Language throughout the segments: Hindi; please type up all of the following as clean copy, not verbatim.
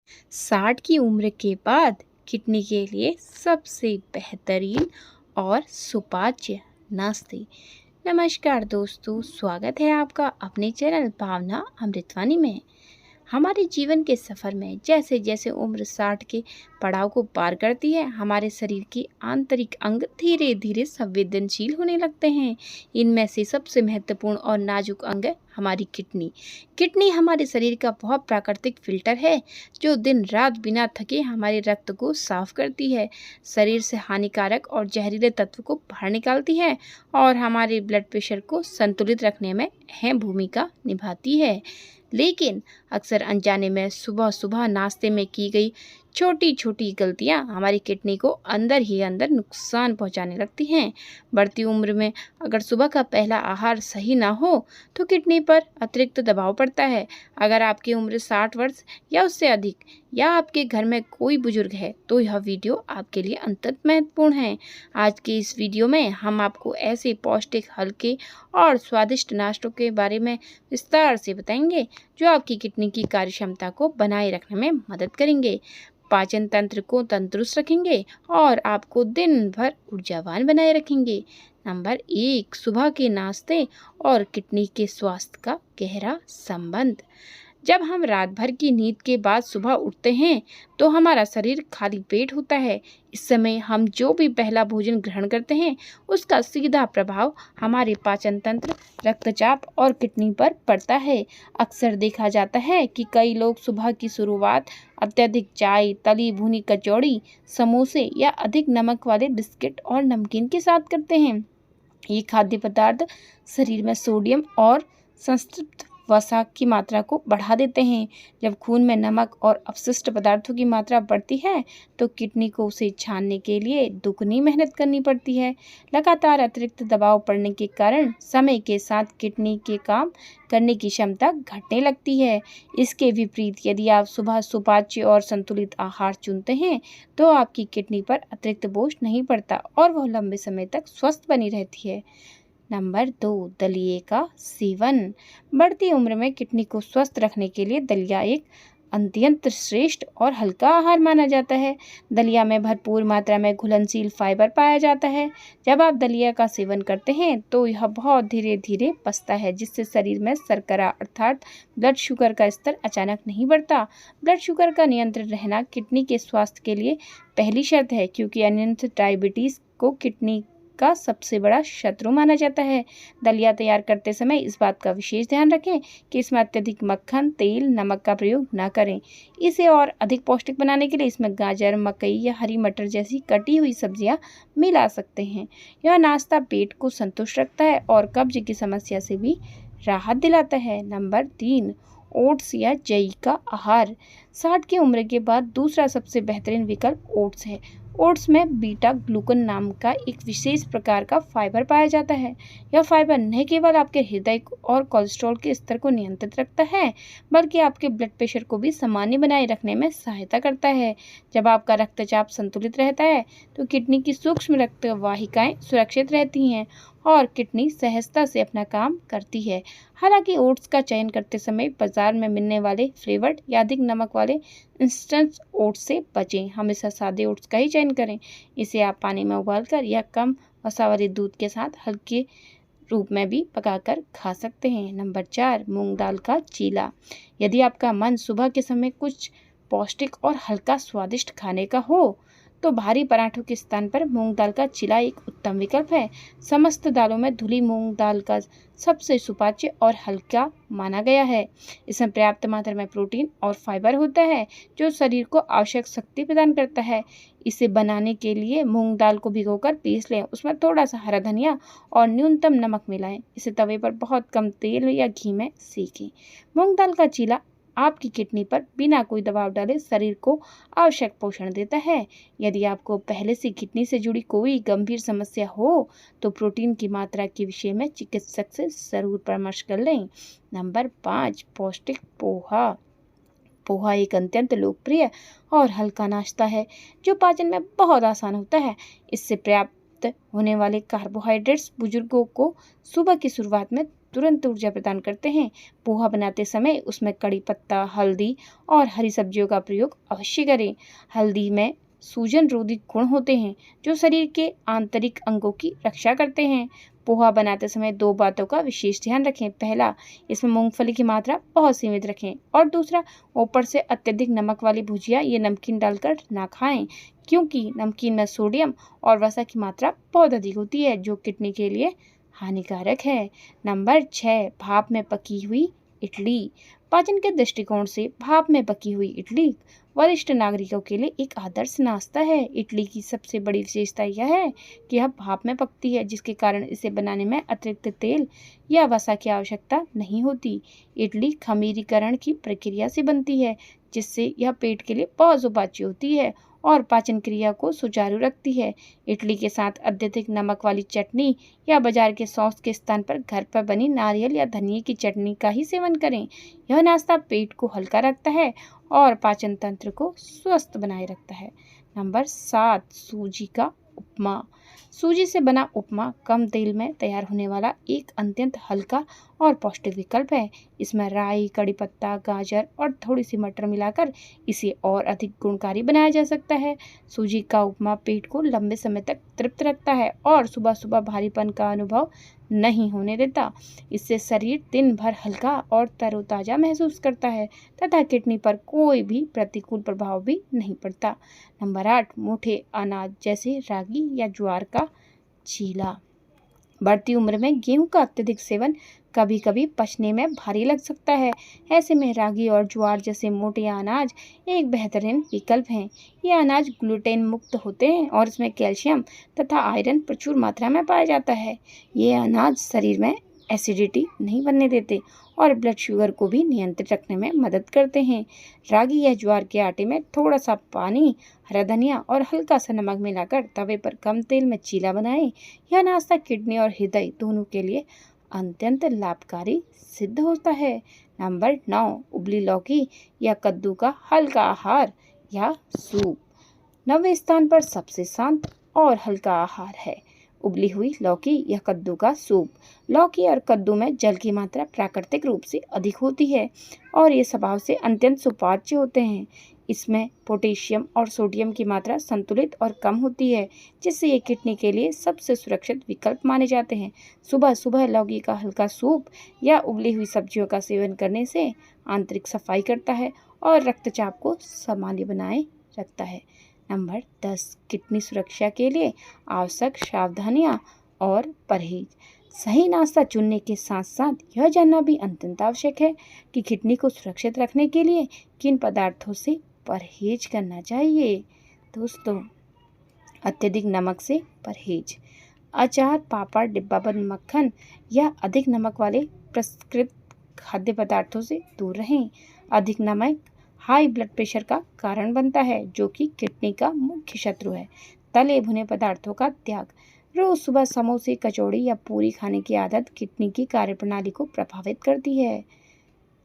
60 की उम्र के बाद किडनी के लिए सबसे बेहतरीन और सुपाच्य नाश्ते। नमस्कार दोस्तों, स्वागत है आपका अपने चैनल भावना अमृतवानी में। हमारे जीवन के सफ़र में जैसे जैसे उम्र 60 के पड़ाव को पार करती है, हमारे शरीर के आंतरिक अंग धीरे धीरे संवेदनशील होने लगते हैं। इनमें से सबसे महत्वपूर्ण और नाजुक अंग है हमारी किडनी। किडनी हमारे शरीर का बहुत प्राकृतिक फिल्टर है, जो दिन रात बिना थके हमारे रक्त को साफ करती है, शरीर से हानिकारक और जहरीले तत्व को बाहर निकालती है और हमारे ब्लड प्रेशर को संतुलित रखने में अहम भूमिका निभाती है। लेकिन अक्सर अनजाने में सुबह सुबह नाश्ते में की गई छोटी छोटी गलतियां हमारी किडनी को अंदर ही अंदर नुकसान पहुंचाने लगती हैं। बढ़ती उम्र में अगर सुबह का पहला आहार सही ना हो तो किडनी पर अतिरिक्त दबाव पड़ता है। अगर आपकी उम्र 60 वर्ष या उससे अधिक या आपके घर में कोई बुजुर्ग है तो यह वीडियो आपके लिए अत्यंत महत्वपूर्ण है। आज के इस वीडियो में हम आपको ऐसे पौष्टिक, हल्के और स्वादिष्ट नाश्तों के बारे में विस्तार से बताएंगे जो आपकी किडनी की कार्यक्षमता को बनाए रखने में मदद करेंगे, पाचन तंत्र को तंदुरुस्त रखेंगे और आपको दिन भर ऊर्जावान बनाए रखेंगे। नंबर 1, सुबह के नाश्ते और किडनी के स्वास्थ्य का गहरा संबंध। जब हम रात भर की नींद के बाद सुबह उठते हैं तो हमारा शरीर खाली पेट होता है। इस समय हम जो भी पहला भोजन ग्रहण करते हैं उसका सीधा प्रभाव हमारे पाचन तंत्र, रक्तचाप और किडनी पर पड़ता है। अक्सर देखा जाता है कि कई लोग सुबह की शुरुआत अत्यधिक चाय, तली भुनी कचौड़ी, समोसे या अधिक नमक वाले बिस्किट और नमकीन के साथ करते हैं। ये खाद्य पदार्थ शरीर में सोडियम और संतृप्त वसा की मात्रा को बढ़ा देते हैं। जब खून में नमक और अपशिष्ट पदार्थों की मात्रा बढ़ती है तो किडनी को उसे छानने के लिए दुगनी मेहनत करनी पड़ती है। लगातार अतिरिक्त दबाव पड़ने के कारण समय के साथ किडनी के काम करने की क्षमता घटने लगती है। इसके विपरीत यदि आप सुबह सुपाच्य और संतुलित आहार चुनते हैं तो आपकी किडनी पर अतिरिक्त बोझ नहीं पड़ता और वह लंबे समय तक स्वस्थ बनी रहती है। नंबर 2, दलिए का सेवन। बढ़ती उम्र में किडनी को स्वस्थ रखने के लिए दलिया एक अत्यंत श्रेष्ठ और हल्का आहार माना जाता है। दलिया में भरपूर मात्रा में घुलनशील फाइबर पाया जाता है। जब आप दलिया का सेवन करते हैं तो यह बहुत धीरे धीरे पचता है, जिससे शरीर में शर्करा अर्थात ब्लड शुगर का स्तर अचानक नहीं बढ़ता। ब्लड शुगर का नियंत्रण रहना किडनी के स्वास्थ्य के लिए पहली शर्त है, क्योंकि अनियंत्रित डायबिटीज को किडनी का सबसे बड़ा शत्रु माना जाता है। दलिया तैयार करते समय इस बात का विशेष ध्यान रखें कि इसमें अत्यधिक मक्खन, तेल, नमक का प्रयोग न करें। इसे और अधिक पौष्टिक बनाने के लिए इसमें गाजर, मकई या हरी मटर जैसी कटी हुई सब्जियां मिला सकते हैं। यह नाश्ता पेट को संतुष्ट रखता है और कब्ज की समस्या से भी राहत दिलाता है। नंबर 3, ओट्स या जई का आहार। 60 की उम्र के बाद दूसरा सबसे बेहतरीन विकल्प ओट्स है। ओट्स में बीटा ग्लूकन नाम का एक विशेष प्रकार का फाइबर पाया जाता है। यह फाइबर न केवल आपके हृदय और कोलेस्ट्रॉल के स्तर को नियंत्रित रखता है, बल्कि आपके ब्लड प्रेशर को भी सामान्य बनाए रखने में सहायता करता है। जब आपका रक्तचाप संतुलित रहता है तो किडनी की सूक्ष्म रक्त वाहिकाएं सुरक्षित रहती हैं और किडनी सहजता से अपना काम करती है। हालांकि ओट्स का चयन करते समय बाजार में मिलने वाले फ्लेवर्ड या अधिक नमक वाले इंस्टेंट ओट्स से बचें। हमेशा सादे ओट्स का ही चयन करें। इसे आप पानी में उबालकर या कम वसा वाले दूध के साथ हल्के रूप में भी पकाकर खा सकते हैं। नंबर 4, मूंग दाल का चीला। यदि आपका मन सुबह के समय कुछ पौष्टिक और हल्का स्वादिष्ट खाने का हो तो भारी पराठों के स्थान पर मूंग दाल का चिला एक उत्तम विकल्प है। समस्त दालों में धुली मूंग दाल का सबसे सुपाच्य और हल्का माना गया है। इसमें पर्याप्त मात्रा में प्रोटीन और फाइबर होता है जो शरीर को आवश्यक शक्ति प्रदान करता है। इसे बनाने के लिए मूंग दाल को भिगोकर पीस लें, उसमें थोड़ा सा हरा धनिया और न्यूनतम नमक मिलाएं। इसे तवे पर बहुत कम तेल या घी में सेकें। मूंग दाल का चीला आपकी किडनी पर बिना कोई दबाव डाले शरीर को आवश्यक पोषण देता है। यदि आपको पहले से किडनी से जुड़ी कोई गंभीर समस्या हो तो प्रोटीन की मात्रा के विषय में चिकित्सक से जरूर परामर्श कर लें। नंबर 5, पौष्टिक पोहा। पोहा एक अत्यंत लोकप्रिय और हल्का नाश्ता है जो पाचन में बहुत आसान होता है। इससे प्राप्त होने वाले कार्बोहाइड्रेट्स बुजुर्गों को सुबह की शुरुआत में तुरंत ऊर्जा प्रदान करते हैं। पोहा बनाते समय उसमें कड़ी पत्ता, हल्दी और हरी सब्जियों का प्रयोग अवश्य करें। हल्दी में सूजन रोधी गुण होते हैं जो शरीर के आंतरिक अंगों की रक्षा करते हैं। पोहा बनाते समय 2 बातों का विशेष ध्यान रखें। पहला, इसमें मूंगफली की मात्रा बहुत सीमित रखें, और दूसरा, ऊपर से अत्यधिक नमक वाली भुजिया या नमकीन डालकर ना खाएं, क्योंकि नमकीन में सोडियम और वसा की मात्रा बहुत अधिक होती है जो किडनी के लिए हानिकारक है। नंबर 6, भाप में पकी हुई इडली। पाचन के दृष्टिकोण से भाप में पकी हुई इडली वरिष्ठ नागरिकों के लिए एक आदर्श नाश्ता है। इडली की सबसे बड़ी विशेषता यह है कि यह भाप में पकती है, जिसके कारण इसे बनाने में अतिरिक्त तेल या वसा की आवश्यकता नहीं होती। इडली खमीरीकरण की प्रक्रिया से बनती है, जिससे यह पेट के लिए बहुत सुपाच्य होती है और पाचन क्रिया को सुचारू रखती है। इडली के साथ अत्यधिक नमक वाली चटनी या बाजार के सॉस के स्थान पर घर पर बनी नारियल या धनिये की चटनी का ही सेवन करें। यह नाश्ता पेट को हल्का रखता है और पाचन तंत्र को स्वस्थ बनाए रखता है। नंबर 7, सूजी का उपमा। सूजी से बना उपमा कम तेल में तैयार होने वाला एक अत्यंत हल्का और पौष्टिक विकल्प है। इसमें राई, कड़ी पत्ता, गाजर और थोड़ी सी मटर मिलाकर इसे और अधिक गुणकारी बनाया जा सकता है। सूजी का उपमा पेट को लंबे समय तक तृप्त रखता है और सुबह सुबह भारीपन का अनुभव नहीं होने देता। इससे शरीर दिन भर हल्का और तरोताजा महसूस करता है तथा किडनी पर कोई भी प्रतिकूल प्रभाव भी नहीं पड़ता। नंबर 8, मोटे अनाज जैसे रागी या ज्वार का चीला। बढ़ती उम्र में गेहूं का अत्यधिक सेवन कभी कभी पचने में भारी लग सकता है। ऐसे में रागी और ज्वार जैसे मोटे अनाज एक बेहतरीन विकल्प हैं। ये अनाज ग्लूटेन मुक्त होते हैं और इसमें कैल्शियम तथा आयरन प्रचुर मात्रा में पाया जाता है। ये अनाज शरीर में एसिडिटी नहीं बनने देते और ब्लड शुगर को भी नियंत्रित रखने में मदद करते हैं। रागी या ज्वार के आटे में थोड़ा सा पानी, हरा धनिया और हल्का सा नमक मिलाकर तवे पर कम तेल में चीला बनाएं। यह नाश्ता किडनी और हृदय दोनों के लिए अत्यंत लाभकारी सिद्ध होता है। नंबर 9, उबली लौकी या कद्दू का हल्का आहार या सूप। 9वें स्थान पर सबसे शांत और हल्का आहार है उबली हुई लौकी या कद्दू का सूप। लौकी और कद्दू में जल की मात्रा प्राकृतिक रूप से अधिक होती है और ये स्वभाव से अत्यंत सुपाच्य होते हैं। इसमें पोटेशियम और सोडियम की मात्रा संतुलित और कम होती है, जिससे ये किडनी के लिए सबसे सुरक्षित विकल्प माने जाते हैं। सुबह सुबह लौकी का हल्का सूप या उबली हुई सब्जियों का सेवन करने से आंतरिक सफाई करता है और रक्तचाप को सामान्य बनाए रखता है। नंबर 10, किडनी सुरक्षा के लिए आवश्यक सावधानियां और परहेज। सही नाश्ता चुनने के साथ साथ यह जानना भी अत्यंत आवश्यक है कि किडनी को सुरक्षित रखने के लिए किन पदार्थों से परहेज करना चाहिए। दोस्तों, अत्यधिक नमक से परहेज। अचार, पापड़, डिब्बाबंद मक्खन या अधिक नमक वाले प्रसंस्कृत खाद्य पदार्थों से दूर रहें। अधिक नमक हाई ब्लड प्रेशर का कारण बनता है, जो कि किडनी का मुख्य शत्रु है। तले भुने पदार्थों का त्याग। रोज सुबह समोसे, कचौड़ी या पूरी खाने की आदत किडनी की कार्यप्रणाली को प्रभावित करती है।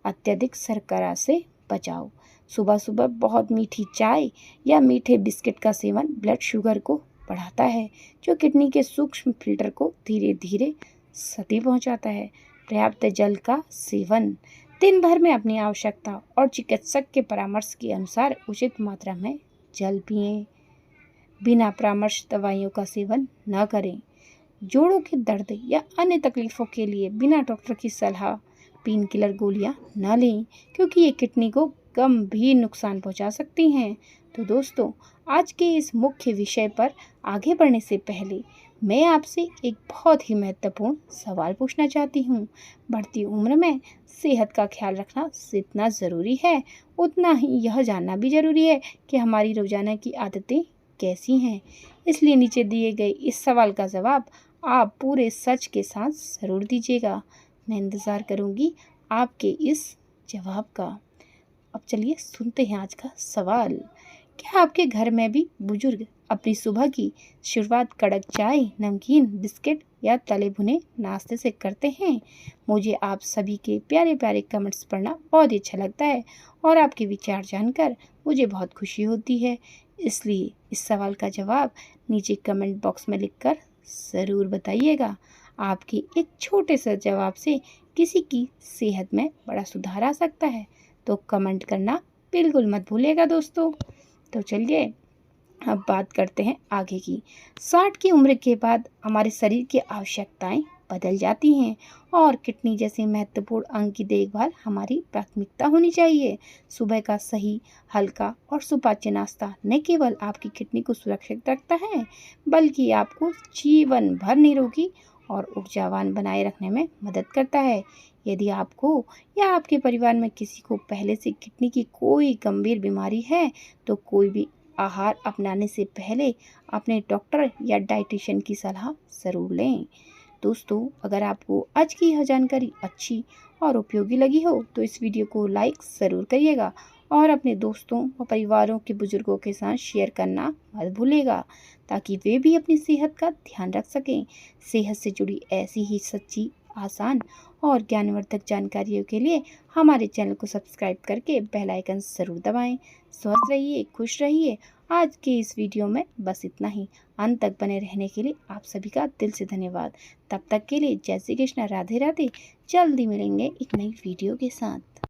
अत्यधिक शर्करा से बचाव। सुबह सुबह बहुत मीठी चाय या मीठे बिस्किट का सेवन ब्लड शुगर को बढ़ाता है, जो किडनी के सूक्ष्म फिल्टर को धीरे धीरे क्षति पहुंचाता है। पर्याप्त जल का सेवन। दिन भर में अपनी आवश्यकता और चिकित्सक के परामर्श के अनुसार उचित मात्रा में जल पिएं। बिना परामर्श दवाइयों का सेवन न करें। जोड़ों के दर्द या अन्य तकलीफों के लिए बिना डॉक्टर की सलाह पेन किलर गोलियां न लें, क्योंकि ये किडनी को गंभीर नुकसान पहुंचा सकती हैं। तो दोस्तों, आज के इस मुख्य विषय पर आगे बढ़ने से पहले मैं आपसे एक बहुत ही महत्वपूर्ण सवाल पूछना चाहती हूँ। बढ़ती उम्र में सेहत का ख्याल रखना जितना ज़रूरी है, उतना ही यह जानना भी ज़रूरी है कि हमारी रोज़ाना की आदतें कैसी हैं। इसलिए नीचे दिए गए इस सवाल का जवाब आप पूरे सच के साथ ज़रूर दीजिएगा। मैं इंतज़ार करूँगी आपके इस जवाब का। अब चलिए सुनते हैं आज का सवाल। क्या आपके घर में भी बुजुर्ग अपनी सुबह की शुरुआत कड़क चाय, नमकीन, बिस्किट या तले भुने नाश्ते से करते हैं? मुझे आप सभी के प्यारे प्यारे कमेंट्स पढ़ना बहुत ही अच्छा लगता है और आपके विचार जानकर मुझे बहुत खुशी होती है। इसलिए इस सवाल का जवाब नीचे कमेंट बॉक्स में लिखकर ज़रूर बताइएगा। आपके एक छोटे से जवाब से किसी की सेहत में बड़ा सुधार आ सकता है। तो कमेंट करना बिल्कुल मत भूलिएगा दोस्तों। तो चलिए अब बात करते हैं आगे की। 60 की उम्र के बाद हमारे शरीर की आवश्यकताएं बदल जाती हैं और किडनी जैसे महत्वपूर्ण अंग की देखभाल हमारी प्राथमिकता होनी चाहिए। सुबह का सही, हल्का और सुपाच्य नाश्ता न केवल आपकी किडनी को सुरक्षित रखता है, बल्कि आपको जीवन भर निरोगी और ऊर्जावान बनाए रखने में मदद करता है। यदि आपको या आपके परिवार में किसी को पहले से किडनी की कोई गंभीर बीमारी है, तो कोई भी आहार अपनाने से पहले अपने डॉक्टर या डाइटिशियन की सलाह ज़रूर लें। दोस्तों, अगर आपको आज की यह जानकारी अच्छी और उपयोगी लगी हो तो इस वीडियो को लाइक ज़रूर करिएगा और अपने दोस्तों व परिवारों के बुजुर्गों के साथ शेयर करना मत भूलिएगा, ताकि वे भी अपनी सेहत का ध्यान रख सकें। सेहत से जुड़ी ऐसी ही सच्ची, आसान और ज्ञानवर्धक जानकारियों के लिए हमारे चैनल को सब्सक्राइब करके बेल आइकन ज़रूर दबाएं। स्वस्थ रहिए, खुश रहिए। आज के इस वीडियो में बस इतना ही। अंत तक बने रहने के लिए आप सभी का दिल से धन्यवाद। तब तक के लिए जय श्री कृष्ण, राधे राधे। जल्दी मिलेंगे एक नई वीडियो के साथ।